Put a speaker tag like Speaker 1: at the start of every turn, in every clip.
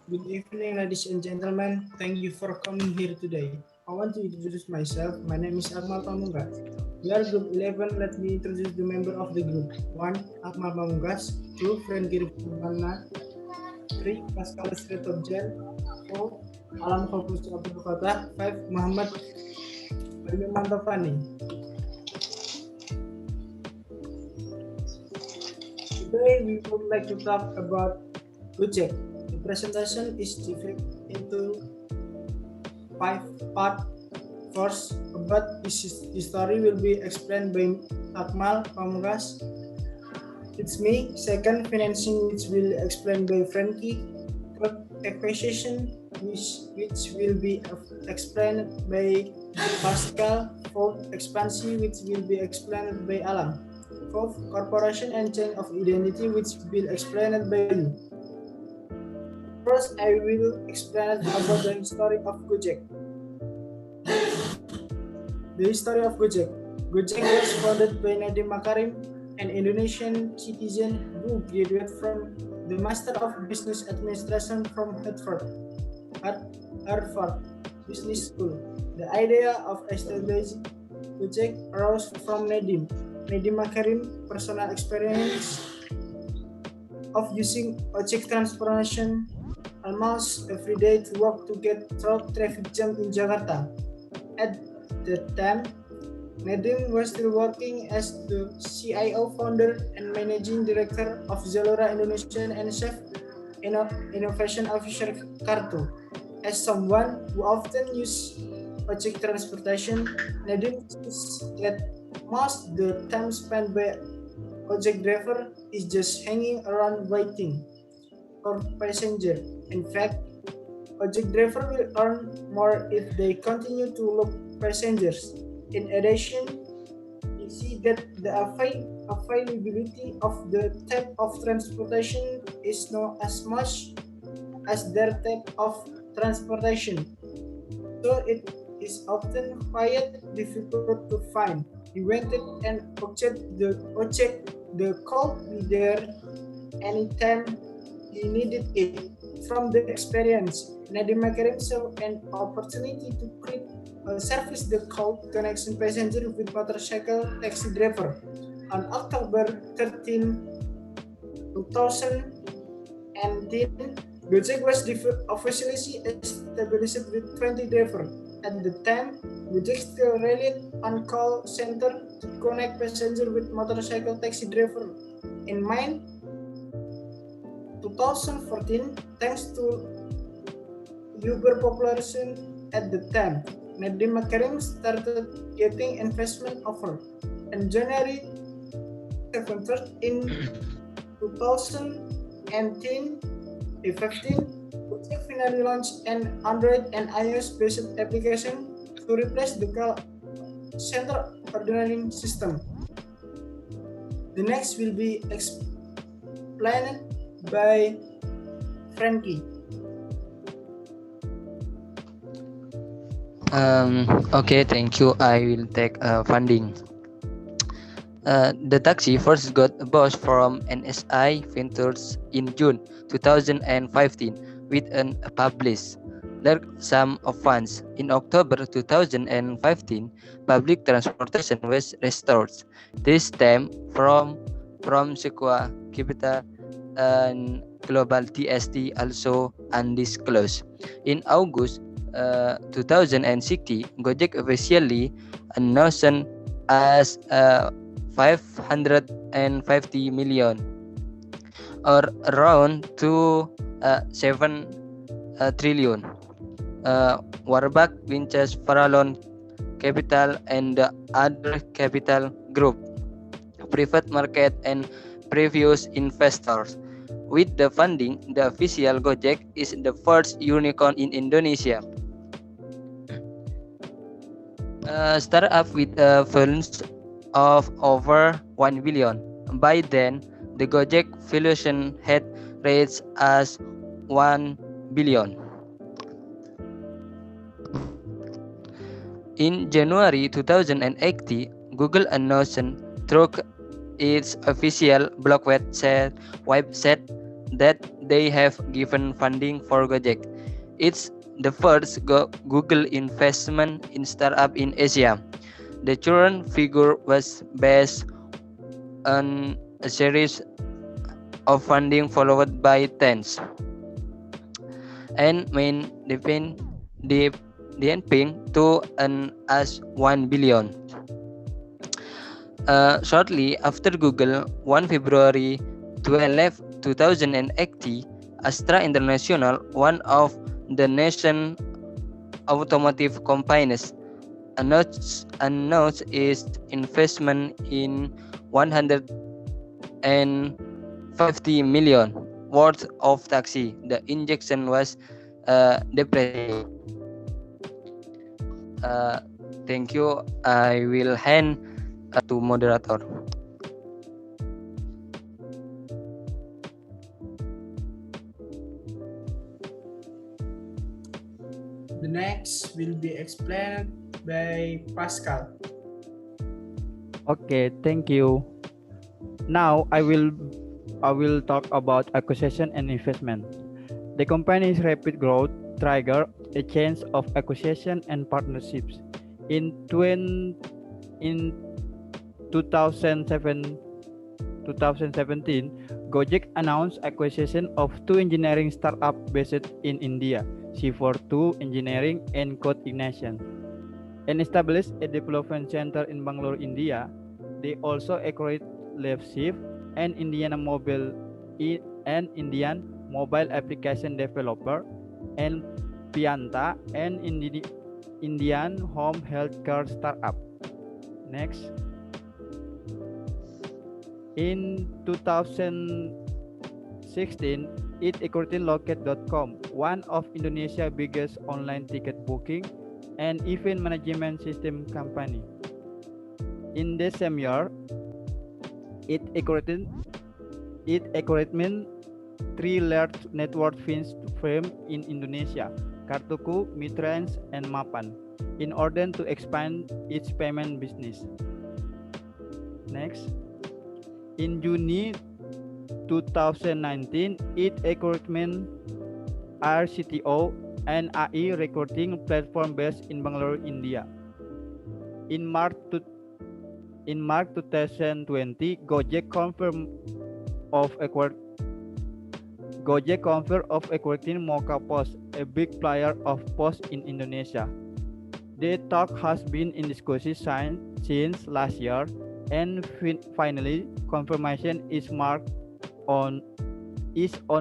Speaker 1: Good evening, ladies and gentlemen. Thank you for coming here today. I want to introduce myself. My name is Akmal Pamungkas. We are group 11. Let me introduce the member of the group. 1. Akmal Pamungkas. 2. Frankie Rifana. 3. Pascal Sretobjen. 4. Alam Fokus Abdul Fatah. 5. Muhammad Bayu Mantafani. Today we would like to talk about GOJEK. The presentation is divided into 5 parts. First, about this story will be explained by Akmal Pamungkas. It's me. Second, financing, which will be explained by Frankie. Third, acquisition, which will be explained by Pascal. Fourth, expansion, which will be explained by Alam. Fourth, corporation and change of identity, which will be explained by you. First, I will explain about the history of GOJEK. The history of GOJEK. GOJEK was founded by Nadiem Makarim, an Indonesian citizen who graduated from the Master of Business Administration from Harvard Business School. The idea of establishing GOJEK arose from Nadiem Makarim's personal experience of using ojek transportation almost every day to work to get through traffic jam in Jakarta. At that time, Nadiem was still working as the CIO, founder, and managing director of Zalora Indonesia and Chief Innovation Officer Kartu. As someone who often uses ojek transportation, Nadiem says that most the time spent by ojek driver is just hanging around waiting for passenger. In fact, ojek driver will earn more if they continue to look passengers. In addition, we see that the availability of the type of transportation is not as much as their type of transportation. So it is often quite difficult to find. He wanted an ojek the could be there anytime he needed it. From the experience, Nadiem Makarim saw an opportunity to create a service that could connect passenger with motorcycle taxi driver. On October 13, 2010, GOJEK was officially established with 20 drivers. At the time, GOJEK still relied on call center to connect passenger with motorcycle taxi driver. In mind, 2014, thanks to Uber population at the time, Nadiem Makarim started getting investment offer. In January 17th in 2015, GOJEK finally launched an Android and iOS-based application to replace the call center ordering system. The next will be explained by Frankie.
Speaker 2: Okay, thank you. I will take funding. The taxi first got a boost from NSI Ventures in June 2015 with a published large sum of funds. In October 2015, public transportation was restored. This time from Sequoia Capital and Global TST, also undisclosed. In August 2016, GOJEK officially announced as 550 million or around 7 trillion. Warburg Ventures, Farallon Capital, and the other capital group, private market, and previous investors. With the funding, the official GOJEK is the first unicorn in Indonesia. Startup with funds of over 1 billion. By then, the GOJEK valuation had reached as 1 billion. In January 2018, Google announced through its official blog website that they have given funding for GOJEK. It's the first Google investment in startup in Asia. The current figure was based on a series of funding followed by tens, and main developing to an as 1 billion. Shortly after Google, 1 February 12, 2018, Astra International, one of the nation's automotive companies, announced its investment in 150 million worth of taxi. The injection was depressing. Thank you. I will hand to moderator.
Speaker 1: The next will be explained by Pascal.
Speaker 3: Okay, thank you. Now I will talk about acquisition and investment. The company's rapid growth triggered a change of acquisition and partnerships. In 2017, GOJEK announced acquisition of two engineering startups based in India, C42 Engineering and Code Ignition, and established a development center in Bangalore, India. They also acquired LiveShift, an Indian mobile application developer, and Pianta, an Indian home healthcare startup. Next. In 2016, it acquired Loket.com, one of Indonesia's biggest online ticket booking and event management system company. In the same year, it acquired three large network firms in Indonesia, Kartuku, Mitrans, and Mapan, in order to expand its payment business. Next. In June 2019, it acquired RCTO, an AI recording platform based in Bangalore, India. In March 2020, GOJEK confirmed of acquiring Mocha Post, a big player of post in Indonesia. The talk has been in discussion since last year, and finally, confirmation is on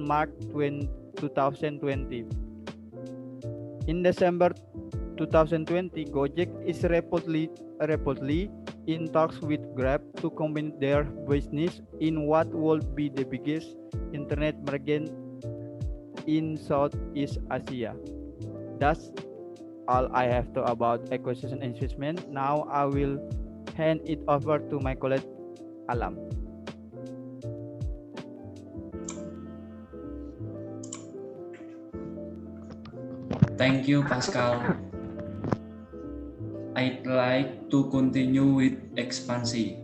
Speaker 3: March 2020. In December 2020, GOJEK is reportedly in talks with Grab to combine their business in what would be the biggest internet market in Southeast Asia. That's all I have to about acquisition and investment. Now I will hand it over to my colleague Alam.
Speaker 4: Thank you, Pascal. I'd like to continue with expansion.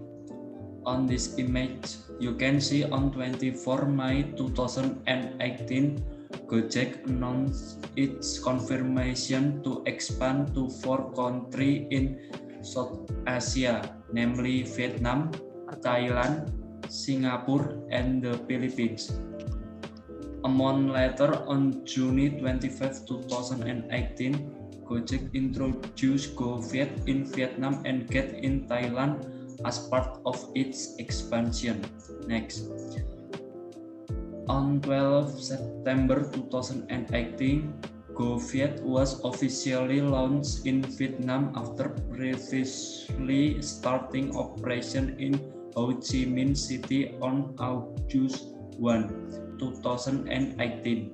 Speaker 4: On this image, you can see on 24 May 2018, GOJEK announced its confirmation to expand to 4 countries in South Asia, namely Vietnam, Thailand, Singapore, and the Philippines. A month later, on June 25, 2018, GOJEK introduced GoViet in Vietnam and Get in Thailand as part of its expansion. Next. On 12 September 2018, GoViet was officially launched in Vietnam after previously starting operation in Ho Chi Minh City on August 1, 2018.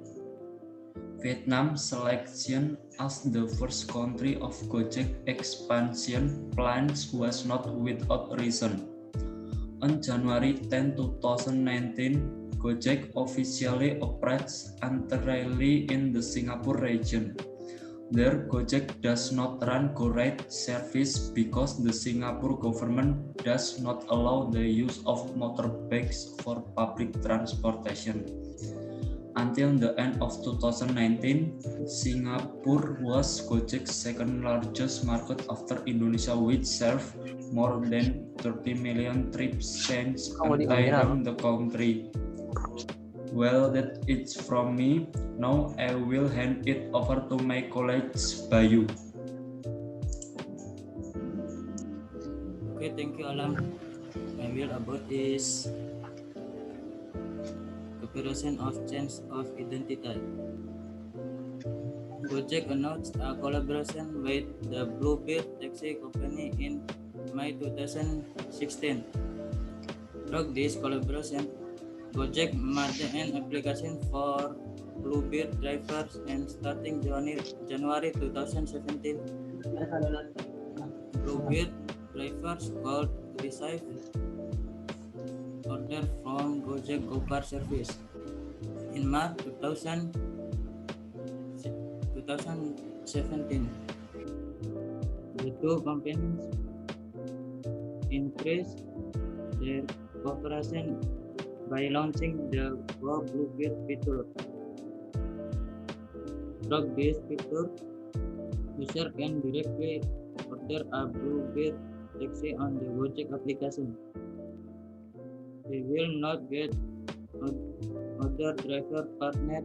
Speaker 4: Vietnam's selection as the first country of GOJEK expansion plans was not without reason. On January 10, 2019, GOJEK officially operates entirely in the Singapore region. There, GOJEK does not run GoRide service because the Singapore government does not allow the use of motorbikes for public transportation. Until the end of 2019, Singapore was GOJEK's second largest market after Indonesia, which served more than 30 million trips since entering the country. Well, that it's from me. Now I will hand it over to my colleague Bayu.
Speaker 5: Okay, thank you, Alam. I will about this comparison of change of identity. GOJEK announced a collaboration with the Bluebird taxi company in May 2016. Through this collaboration, GOJEK made an application for Bluebird drivers, and starting January 2017, Bluebird drivers could receive order from GOJEK GoCar service. In March 2017, the two companies increased their cooperation by launching the Go Bluebird feature. Through this feature, user can directly order a Bluebird taxi on the GOJEK application. They will not get other driver partner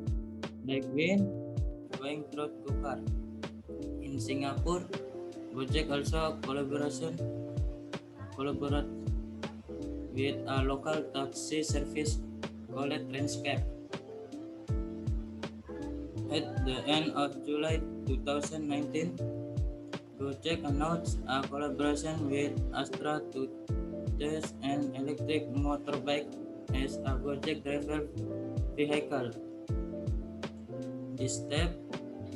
Speaker 5: like when going through GoCar. In Singapore, GOJEK also collaborate with a local taxi service called Transcape. At the end of July 2019, GOJEK announced a collaboration with Astra to test an electric motorbike as a GOJEK driver vehicle. This step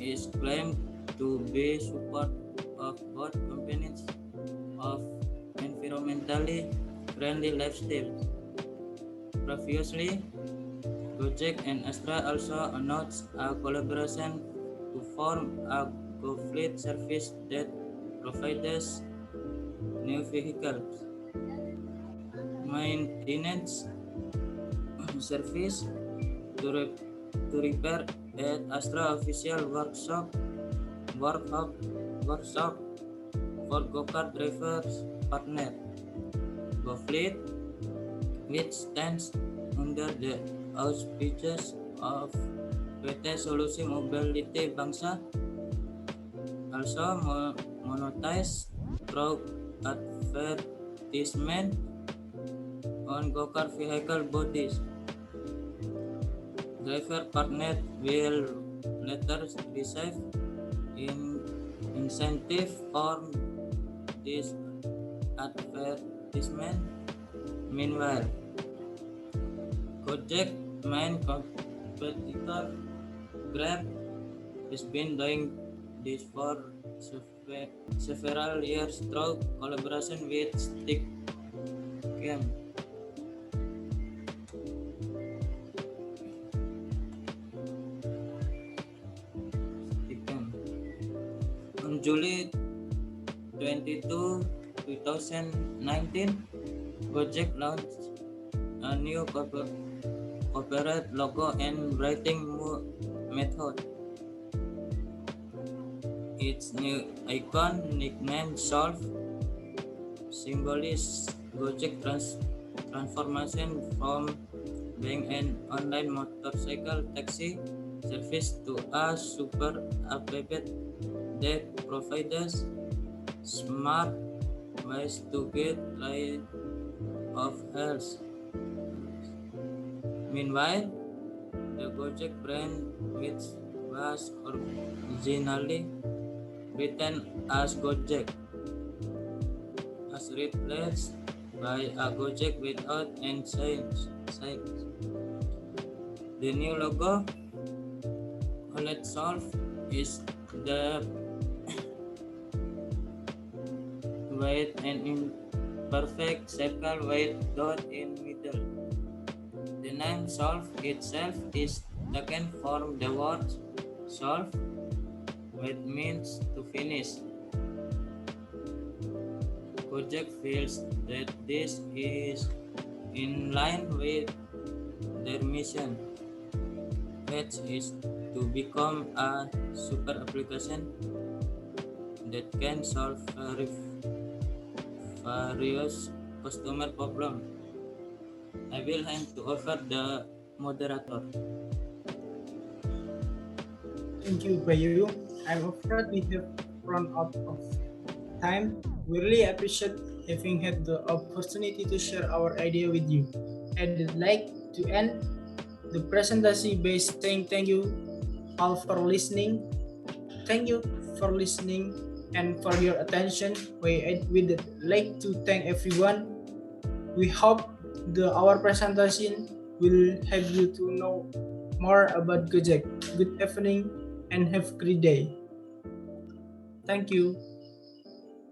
Speaker 5: is claimed to be support of both companies of environmentally friendly lifestyles. Previously, GOJEK and Astra also announced a collaboration to form a GoFleet service that provides new vehicles maintenance service to repair at Astra official workshop for GoCar drivers partner GoFleet, which stands under the auspices of PT Solusi Mobility Bangsa, also monetize through advertisement on GoCar vehicle bodies. Driver partner will later receive incentive for this advertisement. Meanwhile, GOJEK main competitor Grab has been doing this for several years through collaboration with Stickam. On July 22, 2019, GOJEK launched a new corporate logo and writing method. Its new icon, nicknamed Solve, symbolizes GOJEK transformation from being an online motorcycle taxi service to a super app that provides smart ways to get rid of health. Meanwhile, the GOJEK brand, which was originally written as GOJEK, was replaced by a GOJEK without any signs. The new logo, called Solve, is the with an imperfect circle with dot in middle. The name Solve itself is taken from the word solve, which means to finish. GOJEK feels that this is in line with their mission, stage is to become a super application that can solve various customer problems. I will hand to over the moderator.
Speaker 1: Thank you, Bayu. I'm afraid we have run out of time. We really appreciate having had the opportunity to share our idea with you. I'd like to end the presentation by saying thank you all for listening. Thank you for listening and for your attention. We'd like to thank everyone. We hope our presentation will help you to know more about GOJEK. Good evening and have a great day. Thank you.